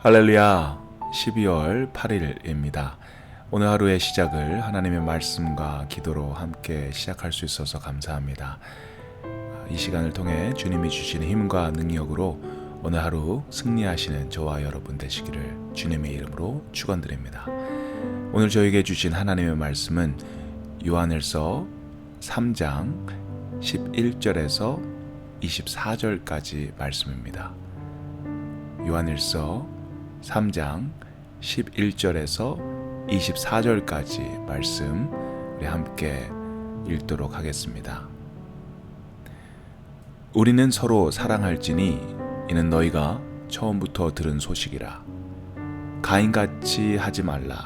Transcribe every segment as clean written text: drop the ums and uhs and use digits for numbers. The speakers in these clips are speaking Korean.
할렐루야, 12월 8일입니다. 오늘 하루의 시작을 하나님의 말씀과 기도로 함께 시작할 수 있어서 감사합니다. 이 시간을 통해 주님이 주시는 힘과 능력으로 오늘 하루 승리하시는 저와 여러분 되시기를 주님의 이름으로 축원드립니다. 오늘 저에게 주신 하나님의 말씀은 요한일서 3장 11절에서 24절까지 말씀입니다. 요한일서 3장 11절에서 24절까지 말씀 우리 함께 읽도록 하겠습니다. 우리는 서로 사랑할지니 이는 너희가 처음부터 들은 소식이라. 가인같이 하지 말라.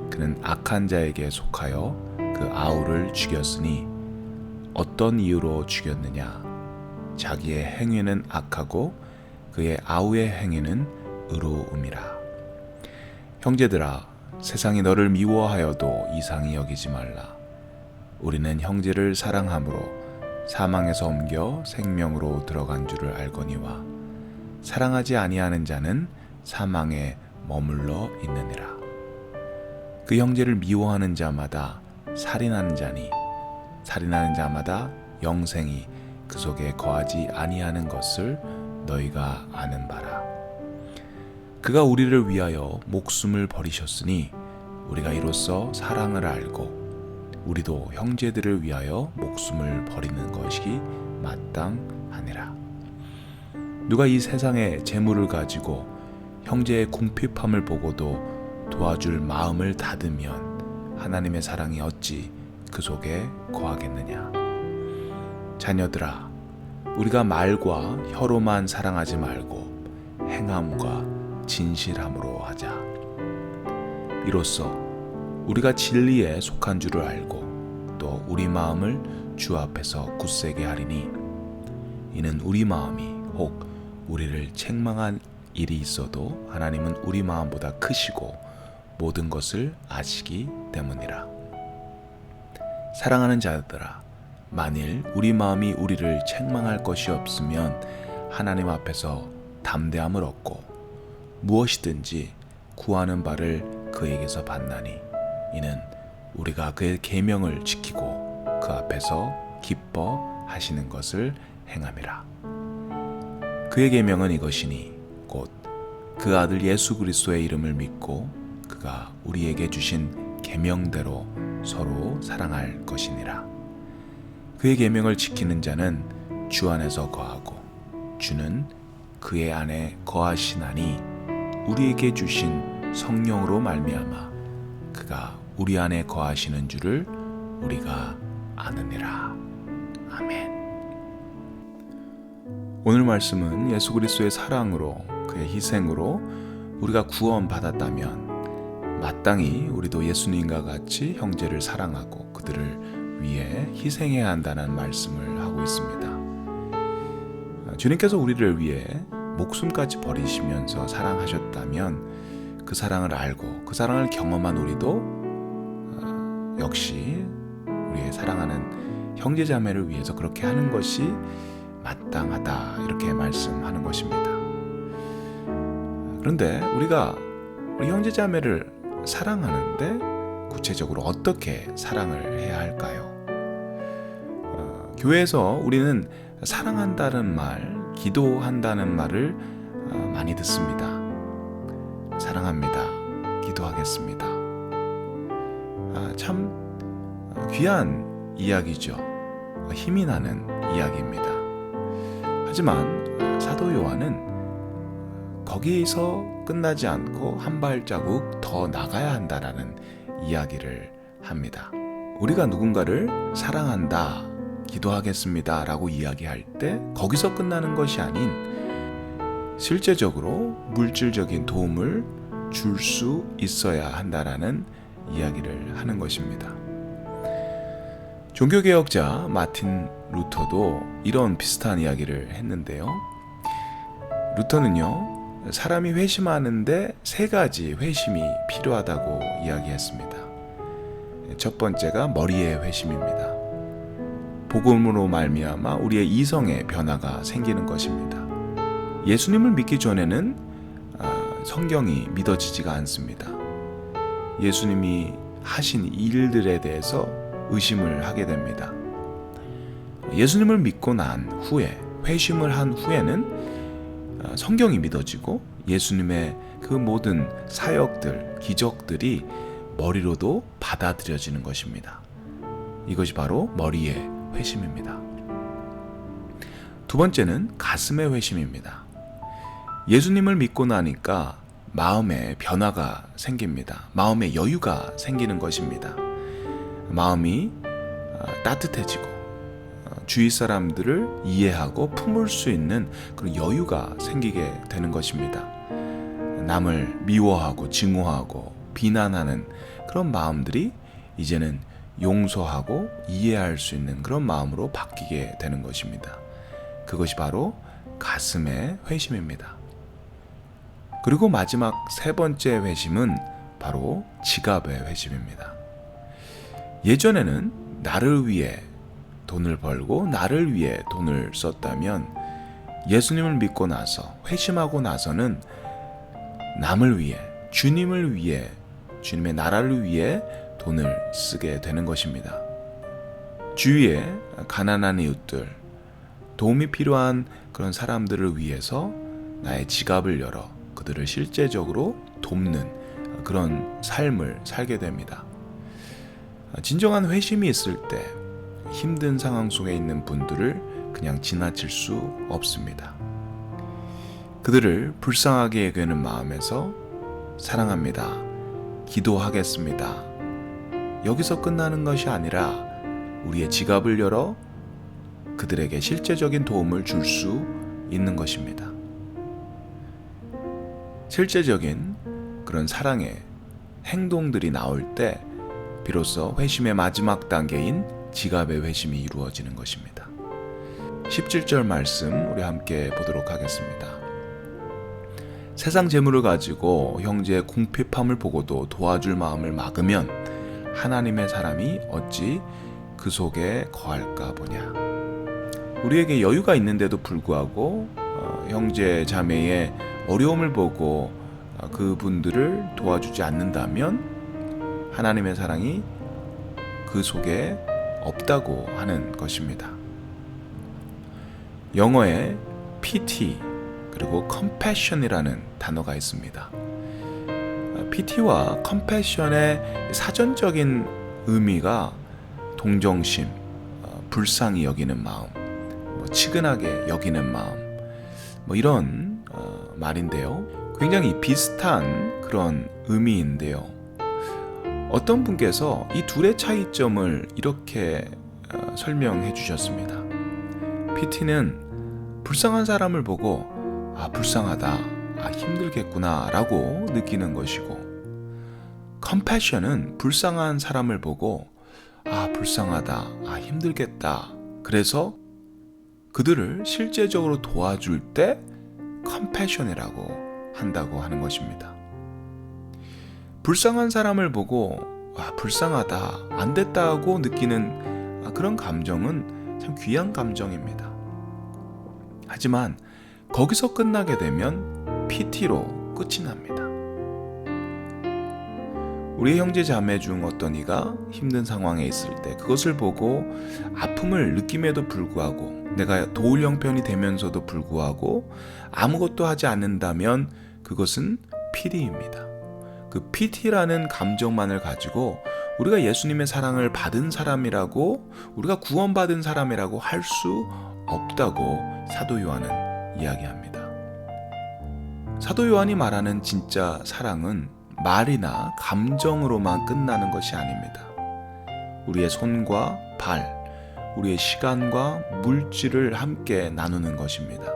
그는 악한 자에게 속하여 그 아우를 죽였으니 어떤 이유로 죽였느냐? 자기의 행위는 악하고 그의 아우의 행위는 의로움이라. 형제들아, 세상이 너를 미워하여도 이상히 여기지 말라. 우리는 형제를 사랑함으로 사망에서 옮겨 생명으로 들어간 줄을 알거니와 사랑하지 아니하는 자는 사망에 머물러 있느니라. 그 형제를 미워하는 자마다 살인하는 자니 살인하는 자마다 영생이 그 속에 거하지 아니하는 것을 너희가 아는 바라. 그가 우리를 위하여 목숨을 버리셨으니 우리가 이로써 사랑을 알고 우리도 형제들을 위하여 목숨을 버리는 것이 마땅하니라. 누가 이 세상의 재물을 가지고 형제의 궁핍함을 보고도 도와줄 마음을 닫으면 하나님의 사랑이 어찌 그 속에 거하겠느냐. 자녀들아, 우리가 말과 혀로만 사랑하지 말고 행함과 진실함으로 하자. 이로써 우리가 진리에 속한 줄을 알고 또 우리 마음을 주 앞에서 굳세게 하리니 이는 우리 마음이 혹 우리를 책망한 일이 있어도 하나님은 우리 마음보다 크시고 모든 것을 아시기 때문이라. 사랑하는 자들아, 만일 우리 마음이 우리를 책망할 것이 없으면 하나님 앞에서 담대함을 얻고 무엇이든지 구하는 바를 그에게서 받나니 이는 우리가 그의 계명을 지키고 그 앞에서 기뻐하시는 것을 행함이라. 그의 계명은 이것이니 곧 그 아들 예수 그리스도의 이름을 믿고 그가 우리에게 주신 계명대로 서로 사랑할 것이니라. 그의 계명을 지키는 자는 주 안에서 거하고 주는 그의 안에 거하시나니 우리에게 주신 성령으로 말미암아 그가 우리 안에 거하시는 줄을 우리가 아느니라. 아멘. 오늘 말씀은 예수 그리스도의 사랑으로 그의 희생으로 우리가 구원받았다면 마땅히 우리도 예수님과 같이 형제를 사랑하고 그들을 위해 희생해야 한다는 말씀을 하고 있습니다. 주님께서 우리를 위해 목숨까지 버리시면서 사랑하셨다면 그 사랑을 알고 그 사랑을 경험한 우리도 역시 우리의 사랑하는 형제자매를 위해서 그렇게 하는 것이 마땅하다, 이렇게 말씀하는 것입니다. 그런데 우리가 우리 형제자매를 사랑하는데 구체적으로 어떻게 사랑을 해야 할까요? 교회에서 우리는 사랑한다는 말, 기도한다는 말을 많이 듣습니다. 사랑합니다. 기도하겠습니다. 참 귀한 이야기죠. 힘이 나는 이야기입니다. 하지만 사도 요한은 거기서 끝나지 않고 한 발자국 더 나가야 한다라는 이야기를 합니다. 우리가 누군가를 사랑한다, 기도하겠습니다 라고 이야기할 때 거기서 끝나는 것이 아닌 실제적으로 물질적인 도움을 줄 수 있어야 한다라는 이야기를 하는 것입니다. 종교개혁자 마틴 루터도 이런 비슷한 이야기를 했는데요. 루터는요, 사람이 회심하는데 3가지 회심이 필요하다고 이야기했습니다. 첫 번째가 머리의 회심입니다. 복음으로 말미암아 우리의 이성의 변화가 생기는 것입니다. 예수님을 믿기 전에는 성경이 믿어지지가 않습니다. 예수님이 하신 일들에 대해서 의심을 하게 됩니다. 예수님을 믿고 난 후에, 회심을 한 후에는 성경이 믿어지고 예수님의 그 모든 사역들, 기적들이 머리로도 받아들여지는 것입니다. 이것이 바로 머리의 회심입니다. 두 번째는 가슴의 회심입니다. 예수님을 믿고 나니까 마음에 변화가 생깁니다. 마음에 여유가 생기는 것입니다. 마음이 따뜻해지고 주위 사람들을 이해하고 품을 수 있는 그런 여유가 생기게 되는 것입니다. 남을 미워하고 증오하고 비난하는 그런 마음들이 이제는 용서하고 이해할 수 있는 그런 마음으로 바뀌게 되는 것입니다. 그것이 바로 가슴의 회심입니다. 그리고 마지막 세 번째 회심은 바로 지갑의 회심입니다. 예전에는 나를 위해 돈을 벌고 나를 위해 돈을 썼다면 예수님을 믿고 나서 회심하고 나서는 남을 위해, 주님을 위해, 주님의 나라를 위해 돈을 쓰게 되는 것입니다. 주위에 가난한 이웃들, 도움이 필요한 그런 사람들을 위해서 나의 지갑을 열어 그들을 실제적으로 돕는 그런 삶을 살게 됩니다. 진정한 회심이 있을 때 힘든 상황 속에 있는 분들을 그냥 지나칠 수 없습니다. 그들을 불쌍하게 여기는 마음에서 사랑합니다, 기도하겠습니다, 여기서 끝나는 것이 아니라 우리의 지갑을 열어 그들에게 실제적인 도움을 줄 수 있는 것입니다. 실제적인 그런 사랑의 행동들이 나올 때 비로소 회심의 마지막 단계인 지갑의 회심이 이루어지는 것입니다. 17절 말씀 우리 함께 보도록 하겠습니다. 세상 재물을 가지고 형제의 궁핍함을 보고도 도와줄 마음을 막으면 하나님의 사람이 어찌 그 속에 거할까 보냐. 우리에게 여유가 있는데도 불구하고 형제 자매의 어려움을 보고 그분들을 도와주지 않는다면 하나님의 사랑이 그 속에 없다고 하는 것입니다. 영어에 pity 그리고 compassion이라는 단어가 있습니다. pt와 compassion의 사전적인 의미가 동정심, 불쌍히 여기는 마음, 치근하게 여기는 마음, 이런 말인데요. 굉장히 비슷한 그런 의미인데요. 어떤 분께서 이 둘의 차이점을 이렇게 설명해 주셨습니다. pt는 불쌍한 사람을 보고 불쌍하다, 힘들겠구나 라고 느끼는 것이고, compassion은 불쌍한 사람을 보고 불쌍하다, 힘들겠다, 그래서 그들을 실제적으로 도와줄 때 compassion이라고 한다고 하는 것입니다. 불쌍한 사람을 보고 불쌍하다, 안 됐다고 느끼는 그런 감정은 참 귀한 감정입니다. 하지만 거기서 끝나게 되면 pt로 끝이 납니다. 우리 형제 자매 중 어떤 이가 힘든 상황에 있을 때 그것을 보고 아픔을 느낌에도 불구하고 내가 도울 형편이 되면서도 불구하고 아무것도 하지 않는다면 그것은 피디입니다. 그 pt라는 감정만을 가지고 우리가 예수님의 사랑을 받은 사람이라고, 우리가 구원받은 사람이라고 할 수 없다고 사도 요한은 이야기합니다. 사도 요한이 말하는 진짜 사랑은 말이나 감정으로만 끝나는 것이 아닙니다. 우리의 손과 발, 우리의 시간과 물질을 함께 나누는 것입니다.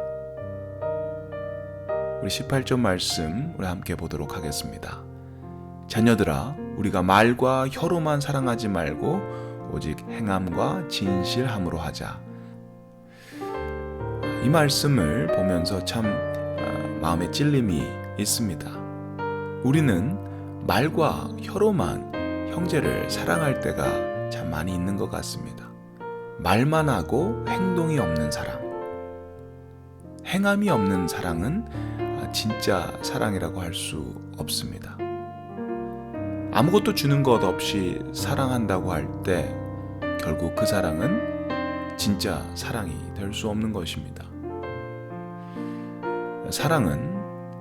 우리 18절 말씀 우리 함께 보도록 하겠습니다. 자녀들아, 우리가 말과 혀로만 사랑하지 말고 오직 행함과 진실함으로 하자. 이 말씀을 보면서 참 마음에 찔림이 있습니다. 우리는 말과 혀로만 형제를 사랑할 때가 참 많이 있는 것 같습니다. 말만 하고 행동이 없는 사랑, 행함이 없는 사랑은 진짜 사랑이라고 할 수 없습니다. 아무것도 주는 것 없이 사랑한다고 할 때 결국 그 사랑은 진짜 사랑이 될 수 없는 것입니다. 사랑은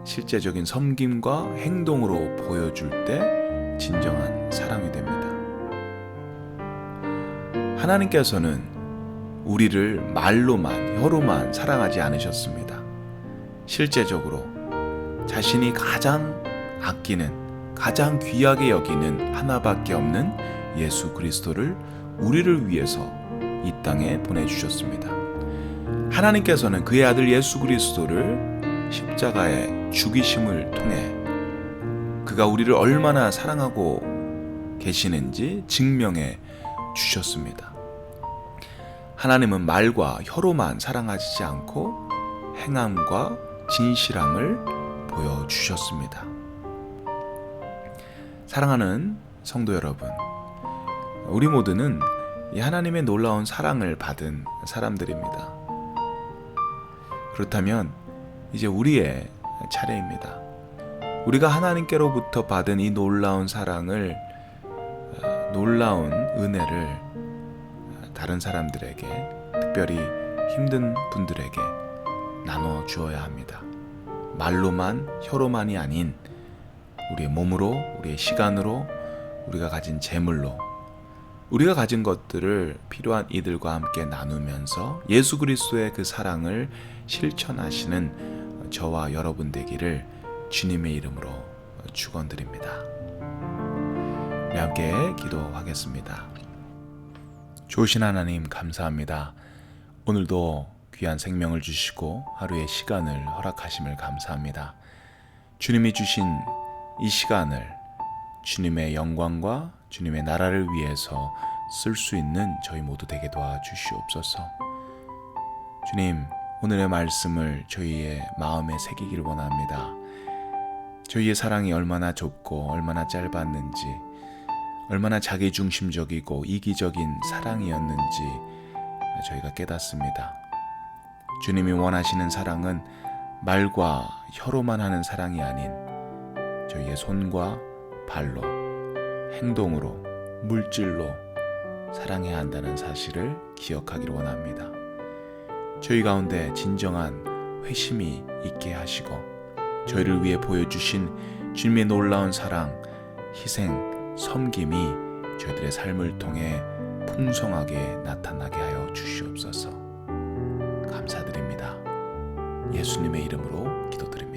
실제적인 섬김과 행동으로 보여줄 때 진정한 사랑이 됩니다. 하나님께서는 우리를 말로만, 혀로만 사랑하지 않으셨습니다. 실제적으로 자신이 가장 아끼는, 가장 귀하게 여기는 하나밖에 없는 예수 그리스도를 우리를 위해서 이 땅에 보내주셨습니다. 하나님께서는 그의 아들 예수 그리스도를 십자가에 죽이심을 통해 그가 우리를 얼마나 사랑하고 계시는지 증명해 주셨습니다. 하나님은 말과 혀로만 사랑하시지 않고 행함과 진실함을 보여주셨습니다. 사랑하는 성도 여러분, 우리 모두는 이 하나님의 놀라운 사랑을 받은 사람들입니다. 그렇다면 이제 우리의 차례입니다. 우리가 하나님께로부터 받은 이 놀라운 사랑을, 놀라운 은혜를 다른 사람들에게, 특별히 힘든 분들에게 나눠 주어야 합니다. 말로만, 혀로만이 아닌 우리의 몸으로, 우리의 시간으로, 우리가 가진 재물로, 우리가 가진 것들을 필요한 이들과 함께 나누면서 예수 그리스도의 그 사랑을 실천하시는 저와 여러분 되기를 주님의 이름으로 축원드립니다. 우리 함께 기도하겠습니다. 좋으신 하나님 감사합니다. 오늘도 귀한 생명을 주시고 하루의 시간을 허락하심을 감사합니다. 주님이 주신 이 시간을 주님의 영광과 주님의 나라를 위해서 쓸 수 있는 저희 모두 되게 도와주시옵소서. 주님, 오늘의 말씀을 저희의 마음에 새기기를 원합니다. 저희의 사랑이 얼마나 좁고 얼마나 짧았는지, 얼마나 자기중심적이고 이기적인 사랑이었는지 저희가 깨닫습니다. 주님이 원하시는 사랑은 말과 혀로만 하는 사랑이 아닌 저희의 손과 발로, 행동으로, 물질로 사랑해야 한다는 사실을 기억하기를 원합니다. 저희 가운데 진정한 회심이 있게 하시고 저희를 위해 보여주신 주님의 놀라운 사랑, 희생, 섬김이 저희들의 삶을 통해 풍성하게 나타나게 하여 주시옵소서. 감사드립니다. 예수님의 이름으로 기도드립니다.